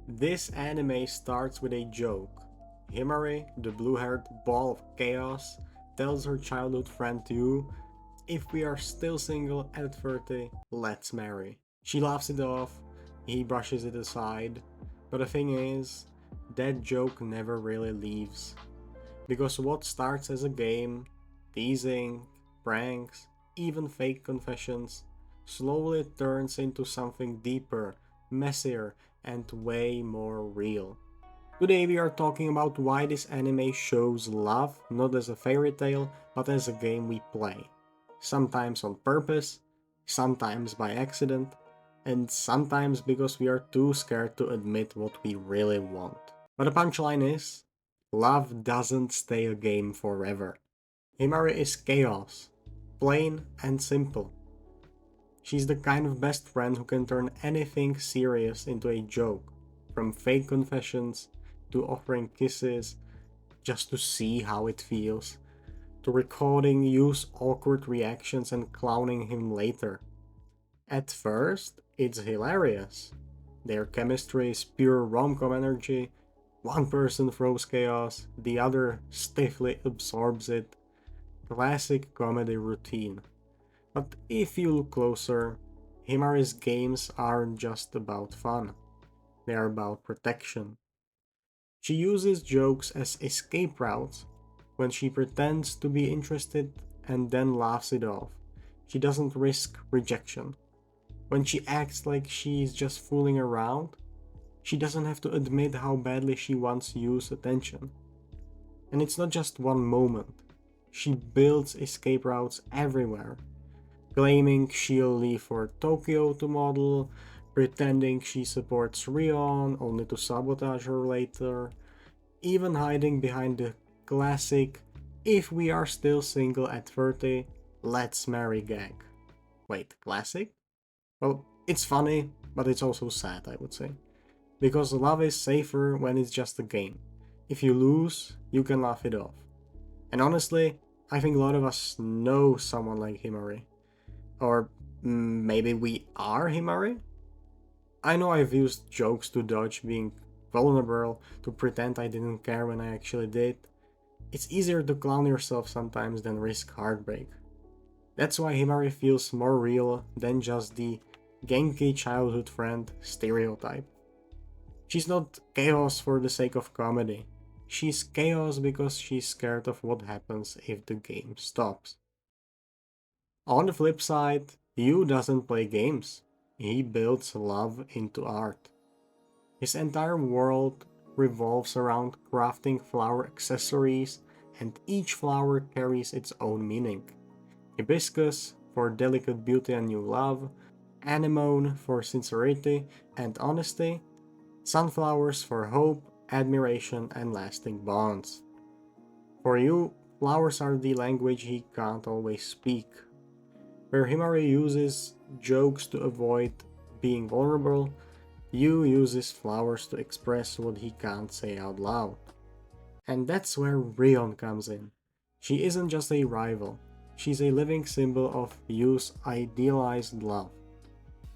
This anime starts with a joke. Himari, the blue-haired ball of chaos, tells her childhood friend Yu, "If we are still single at 30, let's marry." She laughs it off, he brushes it aside, but the thing is, that joke never really leaves. Because what starts as a game, teasing, pranks, even fake confessions, slowly turns into something deeper, messier, and way more real. Today we are talking about why this anime shows love not as a fairy tale, but as a game we play. Sometimes on purpose, sometimes by accident, and sometimes because we are too scared to admit what we really want. But the punchline is, love doesn't stay a game forever. Himari is chaos, plain and simple. She's the kind of best friend who can turn anything serious into a joke, from fake confessions to offering kisses just to see how it feels, to recording Yu's awkward reactions and clowning him later. At first, it's hilarious. Their chemistry is pure rom-com energy. One person throws chaos, the other stiffly absorbs it. Classic comedy routine. But if you look closer, Himari's games aren't just about fun. They are about protection. She uses jokes as escape routes when she pretends to be interested and then laughs it off. She doesn't risk rejection. When she acts like she's just fooling around, she doesn't have to admit how badly she wants Yu's attention. And it's not just one moment. She builds escape routes everywhere, claiming she'll leave for Tokyo to model, pretending she supports Rion only to sabotage her later, even hiding behind the classic "if we are still single at 30, let's marry" gag. Wait, classic? Well, it's funny, but it's also sad, I would say. Because love is safer when it's just a game. If you lose, you can laugh it off. And honestly, I think a lot of us know someone like Himari. Or maybe we are Himari? I know I've used jokes to dodge being vulnerable, to pretend I didn't care when I actually did. It's easier to clown yourself sometimes than risk heartbreak. That's why Himari feels more real than just the Genki childhood friend stereotype. She's not chaos for the sake of comedy. She's chaos because she's scared of what happens if the game stops. On the flip side, Yu doesn't play games. He builds love into art. His entire world revolves around crafting flower accessories, and each flower carries its own meaning. Hibiscus for delicate beauty and new love, anemone for sincerity and honesty, sunflowers for hope, admiration, and lasting bonds. For Yu, flowers are the language he can't always speak. Where Himari uses jokes to avoid being vulnerable, Yu uses flowers to express what he can't say out loud. And that's where Rion comes in. She isn't just a rival, she's a living symbol of Yu's idealized love.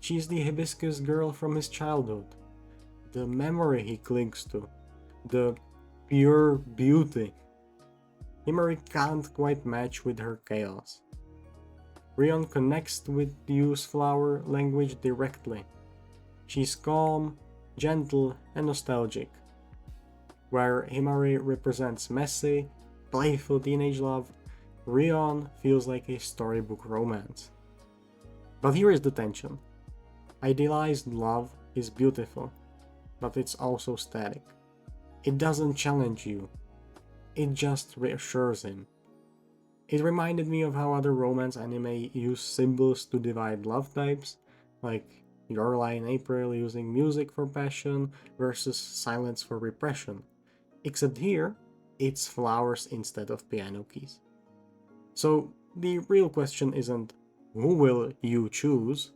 She's the hibiscus girl from his childhood, the memory he clings to, the pure beauty. Himari can't quite match with her chaos. Rion connects with Yu's flower language directly. She's calm, gentle, and nostalgic. Where Himari represents messy, playful teenage love, Rion feels like a storybook romance. But here is the tension. Idealized love is beautiful, but it's also static. It doesn't challenge you, it just reassures him. It reminded me of how other romance anime use symbols to divide love types, like Yorla in April using music for passion versus silence for repression. Except here, it's flowers instead of piano keys. So the real question isn't who will you choose,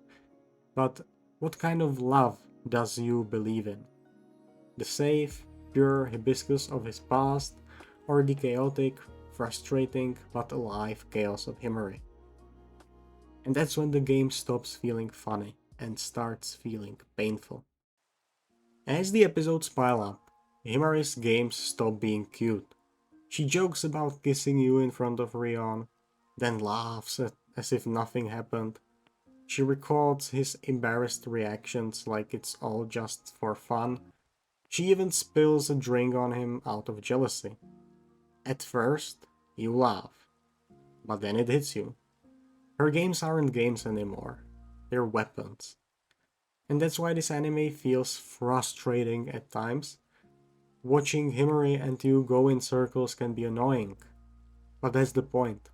but what kind of love does you believe in? The safe, pure hibiscus of his past, or the chaotic, frustrating, but alive chaos of Himari? And that's when the game stops feeling funny and starts feeling painful. As the episodes pile up, Himari's games stop being cute. She jokes about kissing you in front of Rion, then laughs as if nothing happened. She records his embarrassed reactions like it's all just for fun. She even spills a drink on him out of jealousy. At first, you laugh, but then it hits you. Her games aren't games anymore, they're weapons. And that's why this anime feels frustrating at times. Watching Himari and you go in circles can be annoying, but that's the point.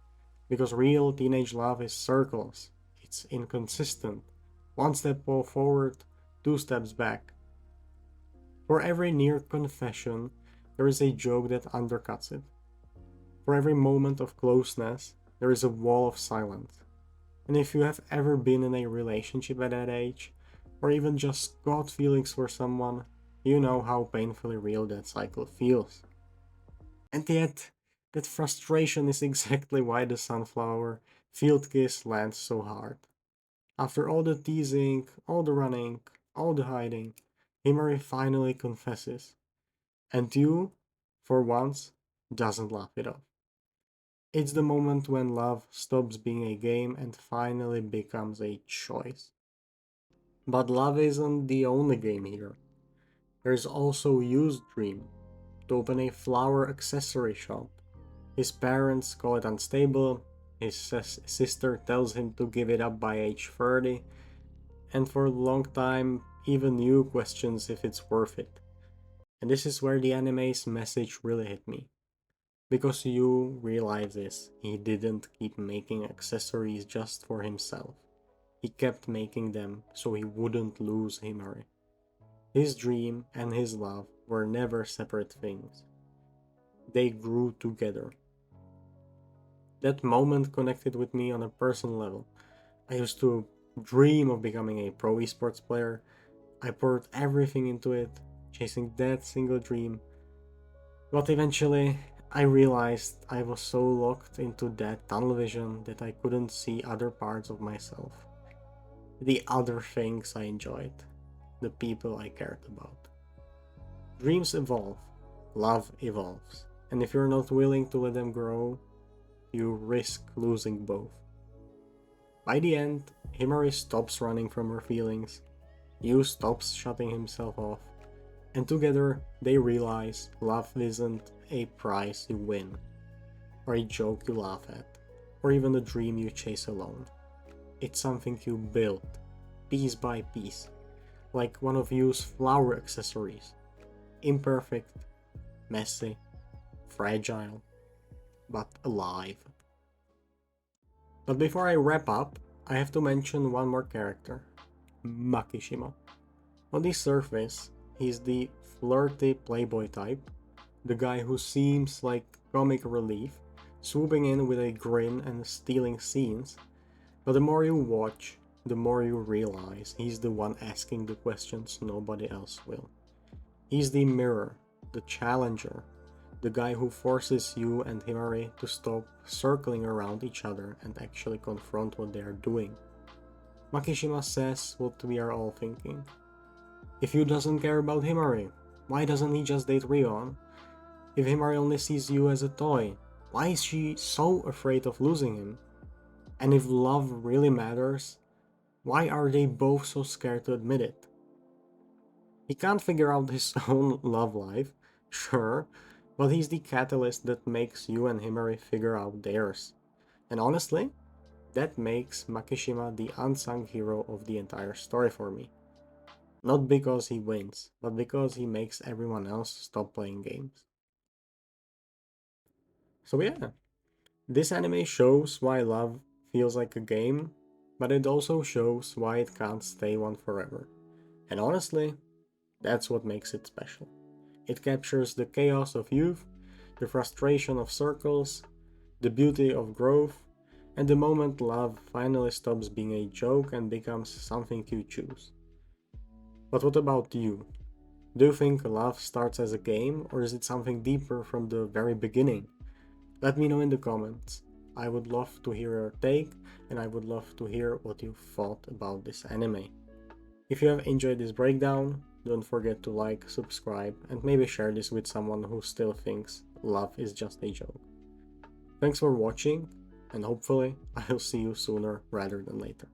Because real teenage love is circles. It's inconsistent. One step forward, two steps back. For every near confession, there is a joke that undercuts it. For every moment of closeness, there is a wall of silence. And if you have ever been in a relationship at that age, or even just got feelings for someone, you know how painfully real that cycle feels. And yet, that frustration is exactly why the sunflower field kiss lands so hard. After all the teasing, all the running, all the hiding, Himari finally confesses. And you, for once, doesn't laugh it off. It's the moment when love stops being a game and finally becomes a choice. But love isn't the only game here. There's also Yu's dream to open a flower accessory shop. His parents call it unstable, his sister tells him to give it up by age 30, and for a long time, even Yu questions if it's worth it. And this is where the anime's message really hit me. Because Yu realizes he didn't keep making accessories just for himself. He kept making them so he wouldn't lose Himari. His dream and his love were never separate things. They grew together. That moment connected with me on a personal level. I used to dream of becoming a pro esports player. I poured everything into it, chasing that single dream. But eventually, I realized I was so locked into that tunnel vision that I couldn't see other parts of myself. The other things I enjoyed, the people I cared about. Dreams evolve, love evolves, and if you're not willing to let them grow, you risk losing both. By the end, Himari stops running from her feelings, Yu stops shutting himself off, and together they realize love isn't a prize you win, or a joke you laugh at, or even a dream you chase alone. It's something you build, piece by piece, like one of Yu's flower accessories. Imperfect, messy, fragile, but alive. But before I wrap up, I have to mention one more character, Makishima. On the surface, he's the flirty playboy type, the guy who seems like comic relief, swooping in with a grin and stealing scenes, but the more you watch, the more you realize he's the one asking the questions nobody else will. He's the mirror, the challenger, the guy who forces you and Himari to stop circling around each other and actually confront what they are doing. Makishima says what we are all thinking. If Yu doesn't care about Himari, why doesn't he just date Rion? If Himari only sees Yu as a toy, why is she so afraid of losing him? And if love really matters, why are they both so scared to admit it? He can't figure out his own love life, sure, but he's the catalyst that makes Yu and Himari figure out theirs. And honestly, that makes Makishima the unsung hero of the entire story for me. Not because he wins, but because he makes everyone else stop playing games. So yeah, this anime shows why love feels like a game, but it also shows why it can't stay one forever. And honestly, that's what makes it special. It captures the chaos of youth, the frustration of circles, the beauty of growth, and the moment love finally stops being a joke and becomes something you choose. But what about you? Do you think love starts as a game, or is it something deeper from the very beginning? Let me know in the comments. I would love to hear your take, and I would love to hear what you thought about this anime. If you have enjoyed this breakdown, don't forget to like, subscribe, and maybe share this with someone who still thinks love is just a joke. Thanks for watching, and hopefully I'll see you sooner rather than later.